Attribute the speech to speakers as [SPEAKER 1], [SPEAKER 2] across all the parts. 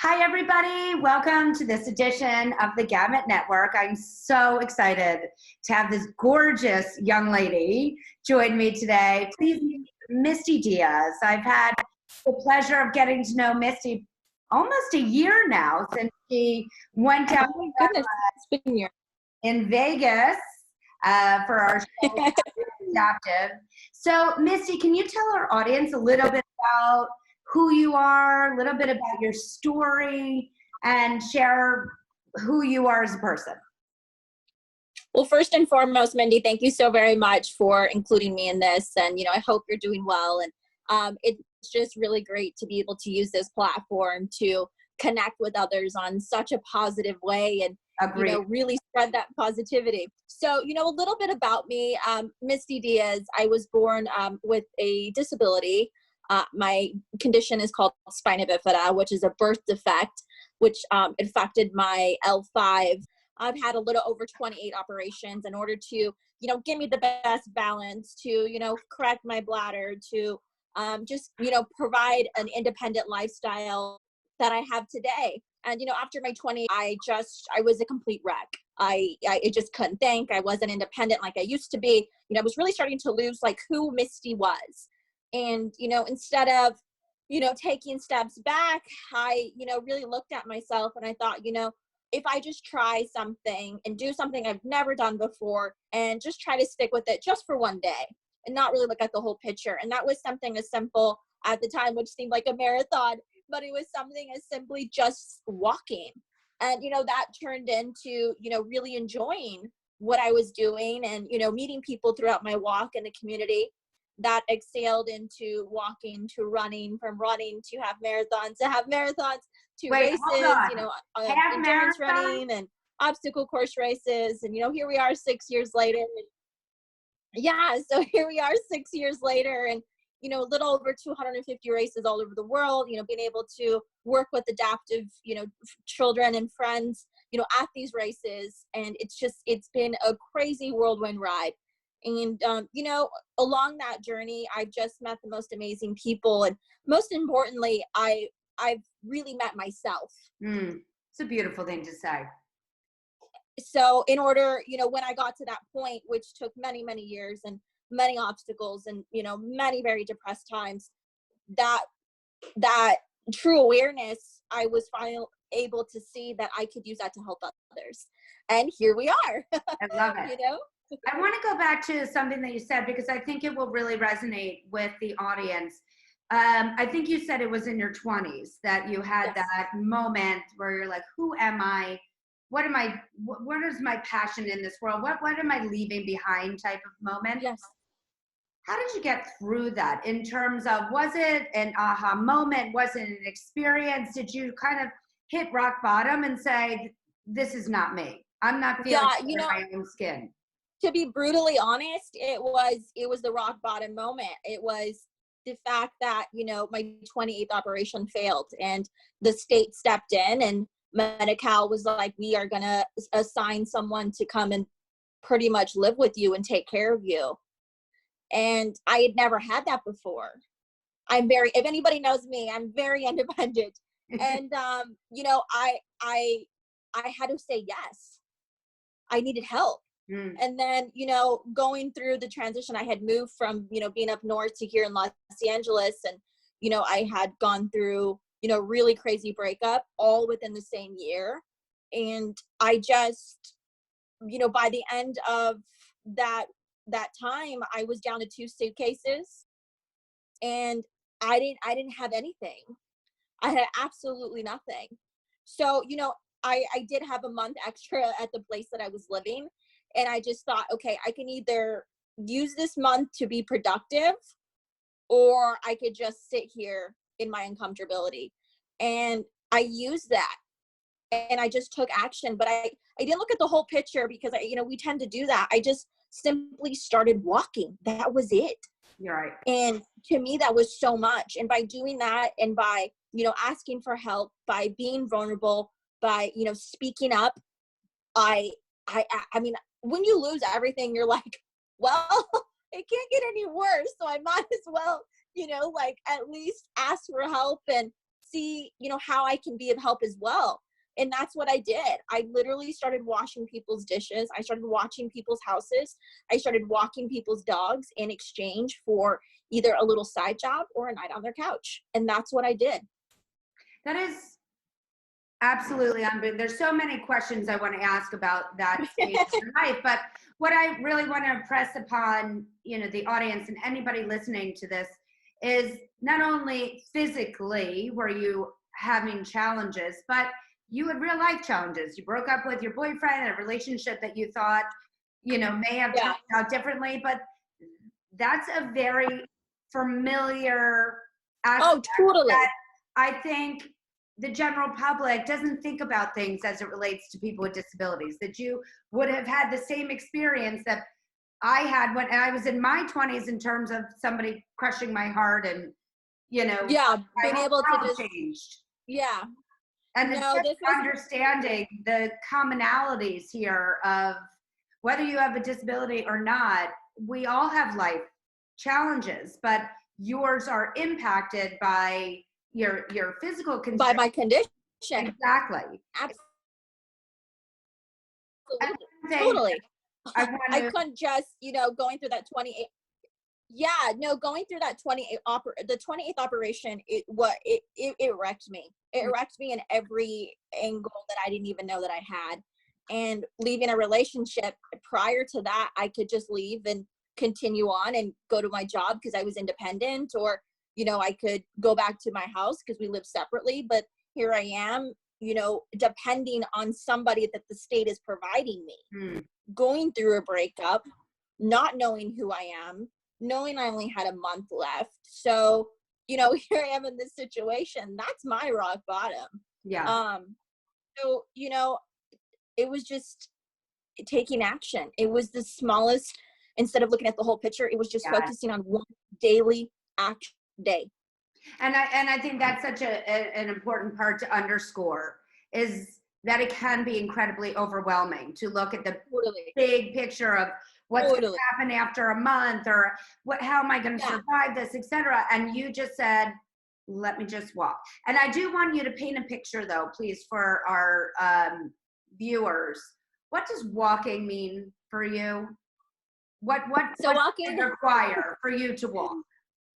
[SPEAKER 1] Hi, everybody. Welcome to this edition of the Gamut Network. I'm so excited to have this gorgeous young lady join me today. Please meet Misty Diaz. I've had the pleasure of getting to know Misty almost a year now since she went down in Vegas for our show, Adaptive. So, Misty, can you tell our audience a little bit about who you are, a little bit about your story, and share who you are as a person?
[SPEAKER 2] Well, first and foremost, Mindy, thank you so very much for including me in this. And, I hope you're doing well. And it's just really great to be able to use this platform to connect with others on such a positive way and, really spread that positivity. So, a little bit about me, Misty Diaz. I was born with a disability. My condition is called spina bifida, which is a birth defect, which affected my L5. I've had a little over 28 operations in order to, give me the best balance, to, correct my bladder, to just, provide an independent lifestyle that I have today. And, after my 20, I was a complete wreck. I just couldn't think. I wasn't independent like I used to be. I was really starting to lose who Misty was. And, instead of, taking steps back, I, really looked at myself and I thought, if I just try something and do something I've never done before and just try to stick with it just for one day and not really look at the whole picture. And that was something as simple at the time, which seemed like a marathon, but it was something as simply just walking. And, that turned into, really enjoying what I was doing and, meeting people throughout my walk in the community. That exhaled into walking to running, from running to half marathons to races, endurance running and obstacle course races. And, here we are 6 years later. So here we are 6 years later and, a little over 250 races all over the world, being able to work with adaptive, children and friends, at these races. And it's been a crazy whirlwind ride. And, along that journey, I've just met the most amazing people. And most importantly, I've really met myself.
[SPEAKER 1] It's a beautiful thing to say.
[SPEAKER 2] So in order, when I got to that point, which took many, many years and many obstacles and, many very depressed times, that true awareness, I was finally able to see that I could use that to help others. And here we are.
[SPEAKER 1] I love it. I want to go back to something that you said, because I think it will really resonate with the audience. I think you said it was in your 20s that you had that moment where you're like, who am I? What is my passion in this world? What am I leaving behind type of moment?
[SPEAKER 2] Yes.
[SPEAKER 1] How did you get through that in terms of, was it an aha moment? Was it an experience? Did you kind of hit rock bottom and say, this is not me? I'm not feeling in my own skin.
[SPEAKER 2] To be brutally honest, it was the rock bottom moment. It was the fact that, my 28th operation failed and the state stepped in and Medi-Cal was like, we are going to assign someone to come and pretty much live with you and take care of you. And I had never had that before. If anybody knows me, I'm very independent. And, I had to say yes. I needed help. And then, going through the transition, I had moved from, being up north to here in Los Angeles. And, I had gone through, really crazy breakup all within the same year. And I just, by the end of that time, I was down to 2 suitcases and I didn't have anything. I had absolutely nothing. So, I did have a month extra at the place that I was living. And I just thought, okay, I can either use this month to be productive or I could just sit here in my uncomfortability. And I used that and I just took action, but I didn't look at the whole picture because we tend to do that. I just simply started walking. That was it.
[SPEAKER 1] You're right.
[SPEAKER 2] And to me, that was so much. And by doing that and by, asking for help, by being vulnerable, by, speaking up, I mean, when you lose everything, you're like, well, it can't get any worse. So I might as well, at least ask for help and see, you know, how I can be of help as well. And that's what I did. I literally started washing people's dishes. I started watching people's houses. I started walking people's dogs in exchange for either a little side job or a night on their couch. And that's what I did.
[SPEAKER 1] That is absolutely unbelievable. There's so many questions I want to ask about that stage of your life, but what I really want to impress upon, you know, the audience and anybody listening to this is not only physically were you having challenges, but you had real life challenges. You broke up with your boyfriend, a relationship that you thought, you know, may have turned out differently, but that's a very familiar aspect that I think the general public doesn't think about things as it relates to people with disabilities, that you would have had the same experience that I had when I was in my 20s in terms of somebody crushing my heart and, you know,
[SPEAKER 2] being able to just
[SPEAKER 1] changed.
[SPEAKER 2] Yeah.
[SPEAKER 1] And
[SPEAKER 2] No,
[SPEAKER 1] just understanding the commonalities here of whether you have a disability or not, we all have life challenges, but yours are impacted by your physical condition.
[SPEAKER 2] By my condition.
[SPEAKER 1] Exactly.
[SPEAKER 2] Absolutely. Totally. I couldn't just, you know, going through that 28. Yeah, no, going through that the 28th operation, it wrecked me. It wrecked me in every angle that I didn't even know that I had. And leaving a relationship prior to that, I could just leave and continue on and go to my job because I was independent, or, you know, I could go back to my house because we live separately. But here I am, you know, depending on somebody that the state is providing me, going through a breakup, not knowing who I am, knowing I only had a month left. So, you know, here I am in this situation. That's my rock bottom.
[SPEAKER 1] Yeah.
[SPEAKER 2] So, you know, it was just taking action. It was the smallest, instead of looking at the whole picture, it was just focusing on one daily action day.
[SPEAKER 1] And I think that's such an important part to underscore, is that it can be incredibly overwhelming to look at the big picture of what's going to happen after a month, or how am I going to survive this, etc. And you just said, let me just walk. And I do want you to paint a picture, though, please, for our viewers. What does walking mean for you? What does it require for you to walk?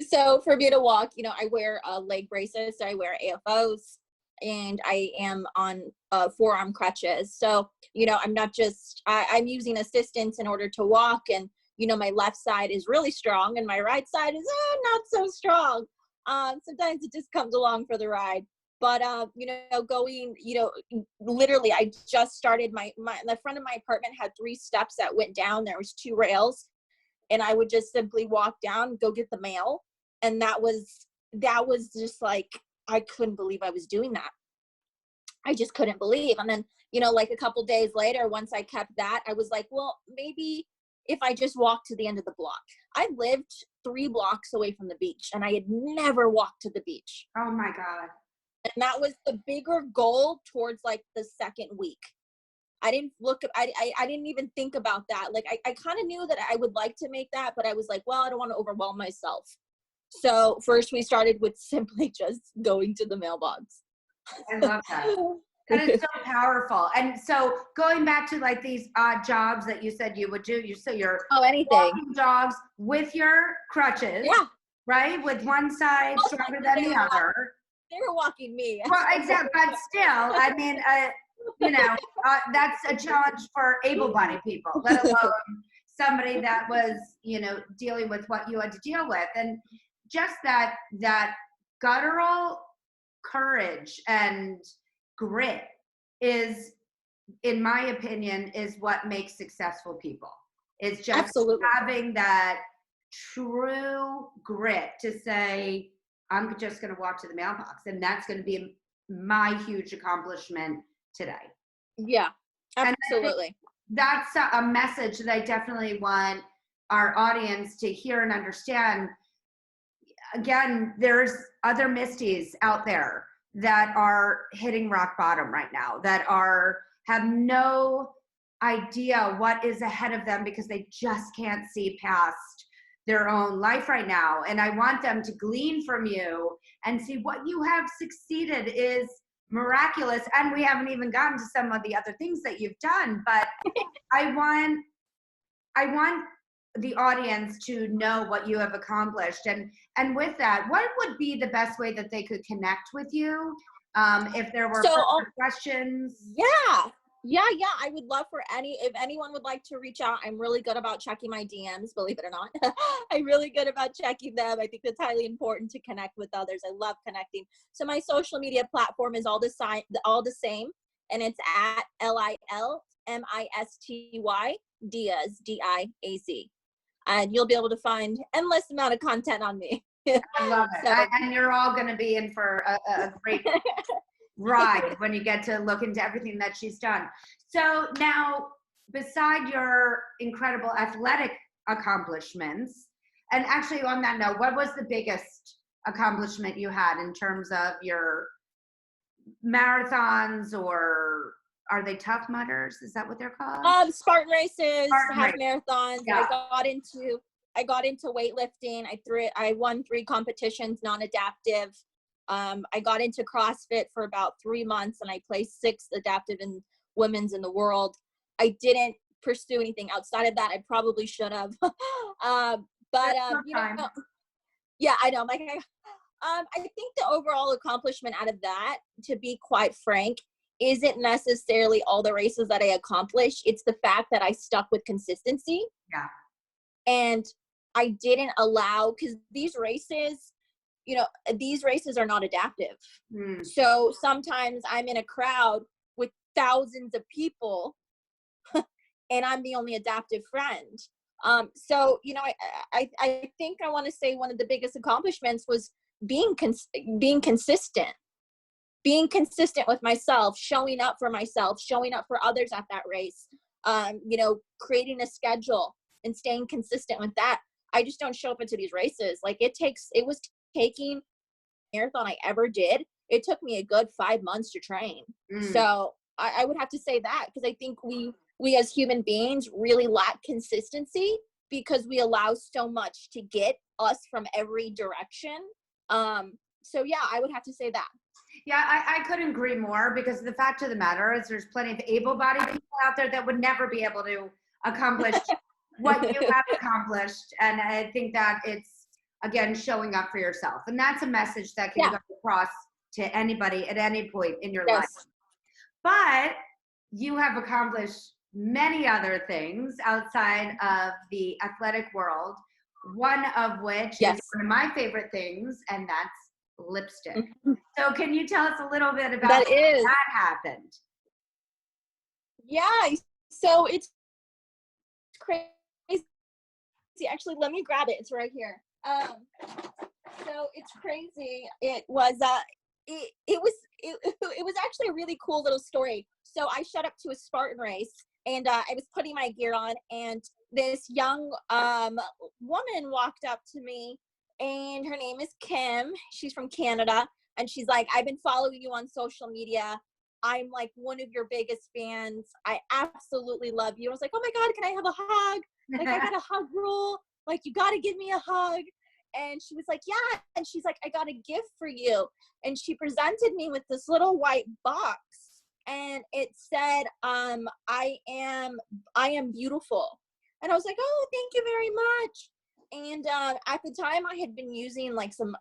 [SPEAKER 2] So for me to walk, you know, I wear leg braces, so I wear AFOs, and I am on forearm crutches. So, you know, I'm not just, I'm using assistance in order to walk, and, you know, my left side is really strong and my right side is not so strong. Sometimes it just comes along for the ride. But, you know, going, you know, literally, I just started the front of my apartment had 3 steps that went down. There was 2 rails, and I would just simply walk down, go get the mail. And that was just like, I couldn't believe I was doing that. I just couldn't believe. And then, you know, like a couple days later, once I kept that, I was like, well, maybe if I just walked to the end of the block. I lived 3 blocks away from the beach, and I had never walked to the beach.
[SPEAKER 1] Oh my God.
[SPEAKER 2] And that was the bigger goal towards like the second week. I didn't I didn't even think about that. Like, I kind of knew that I would like to make that, but I was like, well, I don't want to overwhelm myself. So first we started with simply just going to the mailbox.
[SPEAKER 1] I love that. And it's so powerful. And so going back to like these odd jobs that you said you would do, you're
[SPEAKER 2] anything.
[SPEAKER 1] walking dogs with your crutches, right? With one side stronger than the other.
[SPEAKER 2] They were walking me.
[SPEAKER 1] Well, exactly, but still, I mean, you know, that's a challenge for able-bodied people, let alone somebody that was, you know, dealing with what you had to deal with. And just that guttural courage and grit is, in my opinion, is what makes successful people. It's just having that true grit to say, I'm just going to walk to the mailbox, and that's going to be my huge accomplishment today.
[SPEAKER 2] Yeah, absolutely.
[SPEAKER 1] That's a message that I definitely want our audience to hear and understand. Again, there's other Misties out there that are hitting rock bottom right now, that have no idea what is ahead of them because they just can't see past their own life right now. And I want them to glean from you and see what you have succeeded is miraculous. And we haven't even gotten to some of the other things that you've done, but I want the audience to know what you have accomplished. And with that, what would be the best way that they could connect with you? If there were further questions.
[SPEAKER 2] Yeah, I would love for if anyone would like to reach out. I'm really good about checking my DMs, believe it or not. I'm really good about checking them. I think it's highly important to connect with others. I love connecting. So my social media platform is all the same, and it's at LILMISTY Diaz, DIAZ. And you'll be able to find endless amount of content on me.
[SPEAKER 1] I love it. And you're all going to be in for a great ride when you get to look into everything that she's done. So now, beside your incredible athletic accomplishments, and actually on that note, what was the biggest accomplishment you had in terms of your marathons, or are they Tough Mudders? Is that what they're called?
[SPEAKER 2] Spartan races, half marathons. Yeah. I got into weightlifting. I won 3 competitions, non-adaptive. I got into CrossFit for about 3 months, and I placed 6th adaptive in women's in the world. I didn't pursue anything outside of that. I probably should have. Yeah, I know. I think the overall accomplishment out of that, to be quite frank, isn't necessarily all the races that I accomplished. It's the fact that I stuck with consistency.
[SPEAKER 1] Yeah.
[SPEAKER 2] And I didn't allow, because these races are not adaptive. So sometimes I'm in a crowd with thousands of people and I'm the only adaptive friend. So, I think I want to say one of the biggest accomplishments was being consistent with myself, showing up for myself, showing up for others at that race, creating a schedule and staying consistent with that. I just don't show up into these races. Like it was taking marathon I ever did. It took me a good 5 months to train. So I would have to say that, because I think we as human beings really lack consistency because we allow so much to get us from every direction. So yeah, I would have to say that.
[SPEAKER 1] Yeah, I couldn't agree more, because the fact of the matter is there's plenty of able-bodied people out there that would never be able to accomplish what you have accomplished. And I think that it's, again, showing up for yourself. And that's a message that can go across to anybody at any point in your life. But you have accomplished many other things outside of the athletic world, one of which is one of my favorite things, and that's lipstick. So can you tell us a little bit about how that happened?
[SPEAKER 2] Yeah, so it's crazy. Actually, let me grab it. It's right here. So it's crazy. It was it was actually a really cool little story. So I showed up to a Spartan race, and I was putting my gear on, and this young woman walked up to me, and her name is Kim. She's from Canada, and she's like, "I've been following you on social media. I'm like one of your biggest fans. I absolutely love you." I was like, "Oh my God, can I have a hug? Like, I got a hug rule. Like, you got to give me a hug." And she was like, "Yeah." And she's like, "I got a gift for you." And she presented me with this little white box, and it said, I am beautiful. And I was like, "Oh, thank you very much." And at the time I had been using like some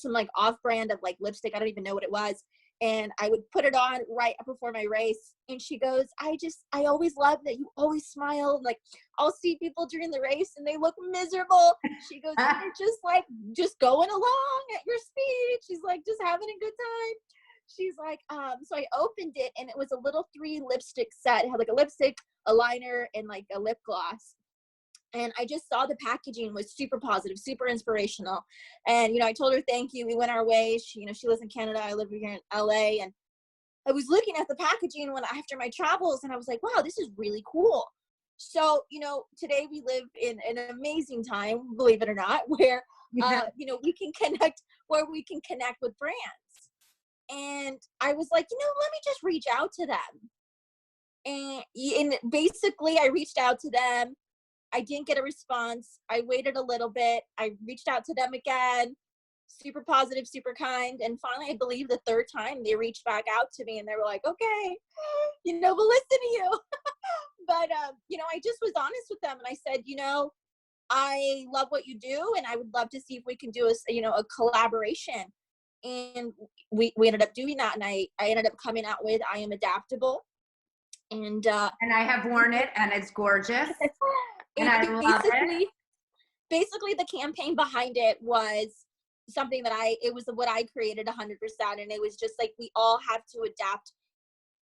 [SPEAKER 2] like off-brand of like lipstick. I don't even know what it was. And I would put it on right before my race. And she goes, I always love that you always smile. Like, I'll see people during the race and they look miserable. She goes, "You're just going along at your speed." She's like, "Just having a good time." She's like, so I opened it, and it was a little 3 lipstick set. It had like a lipstick, a liner, and like a lip gloss. And I just saw the packaging was super positive, super inspirational. And, I told her thank you. We went our ways. She lives in Canada. I live here in LA. And I was looking at the packaging after my travels, and I was like, wow, this is really cool. So, today we live in an amazing time, believe it or not, where, we can connect with brands. And I was like, let me just reach out to them. And basically I reached out to them. I didn't get a response. I waited a little bit. I reached out to them again, super positive, super kind. And finally, I believe the third time they reached back out to me and they were like, okay, we'll listen to you. But, I just was honest with them and I said, I love what you do and I would love to see if we can do a collaboration. And we ended up doing that. And I ended up coming out with I Am Adaptable. And
[SPEAKER 1] I have worn it and it's gorgeous. And I love it.
[SPEAKER 2] Basically the campaign behind it was something that it was what I created 100%. And it was just like, we all have to adapt,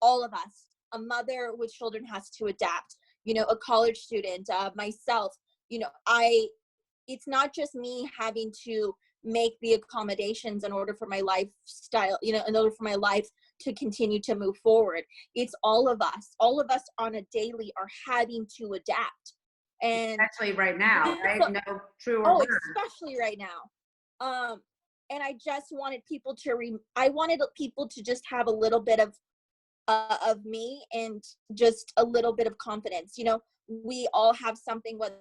[SPEAKER 2] all of us. A mother with children has to adapt, a college student, myself, it's not just me having to make the accommodations in order for my lifestyle, in order for my life to continue to move forward. It's all of us on a daily are having to adapt. And
[SPEAKER 1] especially right now, right? No truer word.
[SPEAKER 2] Especially right now. And I just wanted people I wanted people to just have a little bit of me and just a little bit of confidence. We all have something, whether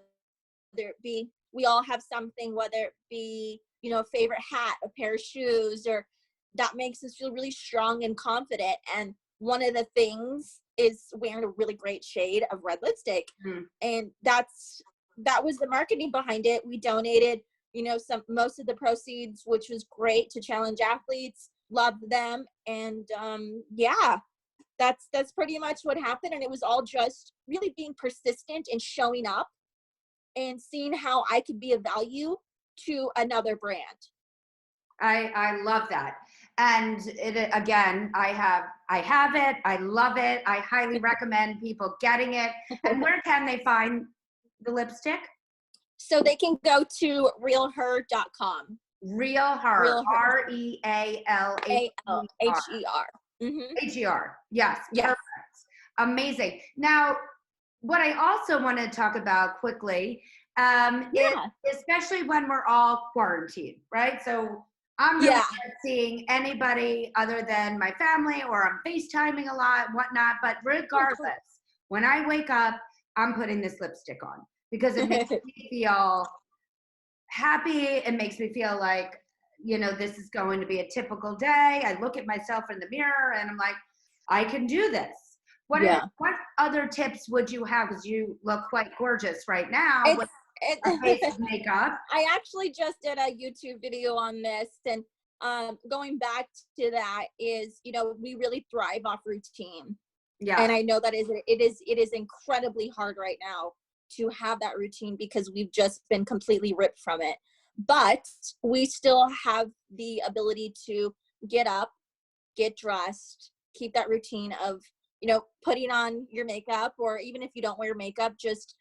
[SPEAKER 2] it be a favorite hat, a pair of shoes, or that makes us feel really strong and confident. And one of the things is wearing a really great shade of red lipstick. And that was the marketing behind it. We donated, most of the proceeds, which was great, to challenge athletes. Loved them. And that's pretty much what happened. And it was all just really being persistent and showing up and seeing how I could be of value to another brand.
[SPEAKER 1] I love that. And again, I have it. I love it. I highly recommend people getting it. And where can they find the lipstick?
[SPEAKER 2] So they can go to realher.com.
[SPEAKER 1] Realher, REALHER. HER. Yes. Perfect. Amazing. Now, what I also want to talk about quickly is, especially when we're all quarantined, right? So I'm not seeing anybody other than my family, or I'm FaceTiming a lot, whatnot. But regardless, when I wake up, I'm putting this lipstick on because it makes me feel happy. It makes me feel like, this is going to be a typical day. I look at myself in the mirror and I'm like, I can do this. What other tips would you have? Because you look quite gorgeous right now with a face of makeup.
[SPEAKER 2] I actually just did a YouTube video on this, and going back to that is, we really thrive off routine. Yeah. And I know that it is incredibly hard right now to have that routine because we've just been completely ripped from it. But we still have the ability to get up, get dressed, keep that routine of, putting on your makeup, or even if you don't wear makeup, just,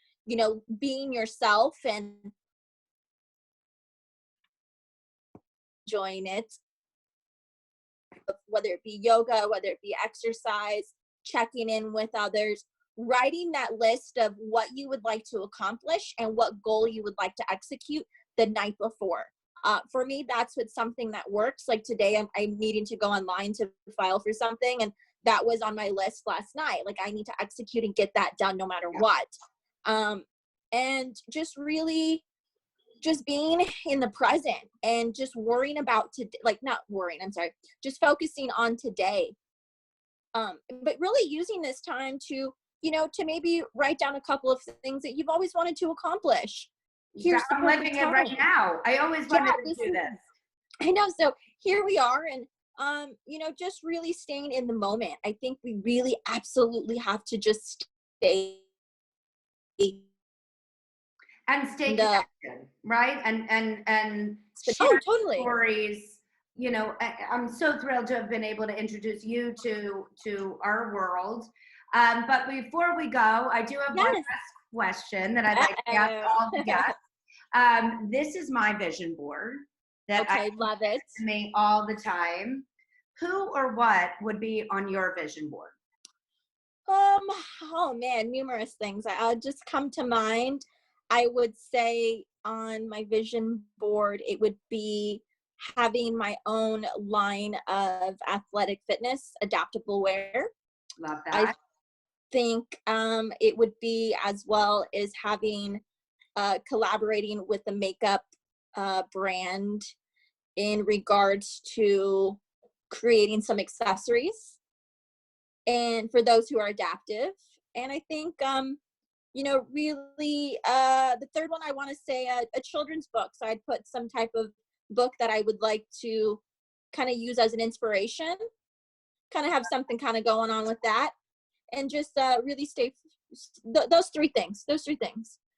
[SPEAKER 2] being yourself and enjoying it, whether it be yoga, whether it be exercise, checking in with others, writing that list of what you would like to accomplish and what goal you would like to execute the night before. For me, that's what's something that works. Like today, I'm needing to go online to file for something, and that was on my list last night. Like, I need to execute and get that done no matter what. And just really just being in the present and just worrying about just focusing on today. But really using this time to, to maybe write down a couple of things that you've always wanted to accomplish.
[SPEAKER 1] I'm living it right now. I always wanted to do this.
[SPEAKER 2] I know. So here we are. And, just really staying in the moment. I think we really absolutely have to just stay.
[SPEAKER 1] And stay connected, right? And share stories. I'm so thrilled to have been able to introduce you to our world. But before we go, I do have one last question that I'd like to ask all the guests. This is my vision board that I
[SPEAKER 2] love it.
[SPEAKER 1] To me all the time. Who or what would be on your vision board?
[SPEAKER 2] Oh man, numerous things. I'll just come to mind. I would say on my vision board, it would be having my own line of athletic fitness, adaptable wear.
[SPEAKER 1] Love that.
[SPEAKER 2] I think it would be, as well as having collaborating with the makeup brand in regards to creating some accessories, and for those who are adaptive. And I think, you know, really, the third one, I want to say a children's book. So I'd put some type of book that I would like to kind of use as an inspiration, kind of have something kind of going on with that, and just really stay, those three things.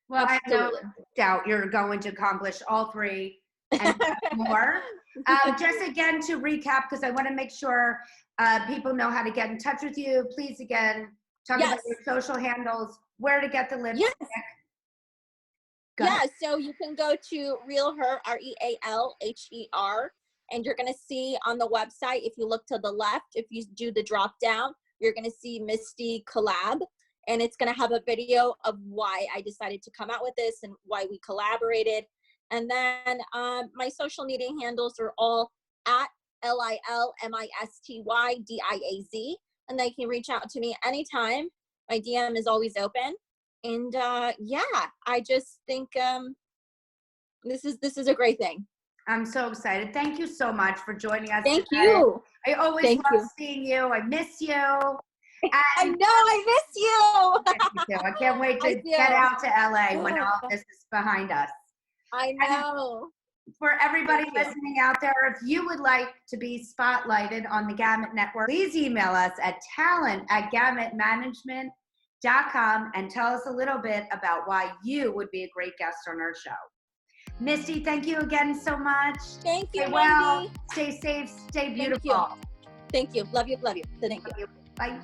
[SPEAKER 1] Well,
[SPEAKER 2] Absolutely.
[SPEAKER 1] I no doubt you're going to accomplish all three and more. Just again to recap, because I want to make sure people know how to get in touch with you. Please, again, talk about your social handles, where to get the lipstick.
[SPEAKER 2] Yeah, so you can go to Realher, REALHER, and you're going to see on the website, if you look to the left, if you do the drop down, you're going to see Misty Collab, and it's going to have a video of why I decided to come out with this and why we collaborated. And then my social media handles are all at LILMISTYDIAZ, and they can reach out to me anytime. My DM is always open. And yeah, I just think this is a great thing.
[SPEAKER 1] I'm so excited. Thank you so much for joining us.
[SPEAKER 2] Thank
[SPEAKER 1] today.
[SPEAKER 2] you.
[SPEAKER 1] I always love seeing you. I miss you. And
[SPEAKER 2] I know, I miss you.
[SPEAKER 1] I can't wait to get out to LA when all this is behind us.
[SPEAKER 2] I know.
[SPEAKER 1] And for everybody listening out there, if you would like to be spotlighted on the Gamut Network, please email us at talent@gamutmanagement.com and tell us a little bit about why you would be a great guest on our show. Misty, thank you again so much.
[SPEAKER 2] Thank you,
[SPEAKER 1] Stay well,
[SPEAKER 2] Mindy.
[SPEAKER 1] stay safe, stay beautiful.
[SPEAKER 2] Thank you. Love you. Thank you.
[SPEAKER 1] Bye.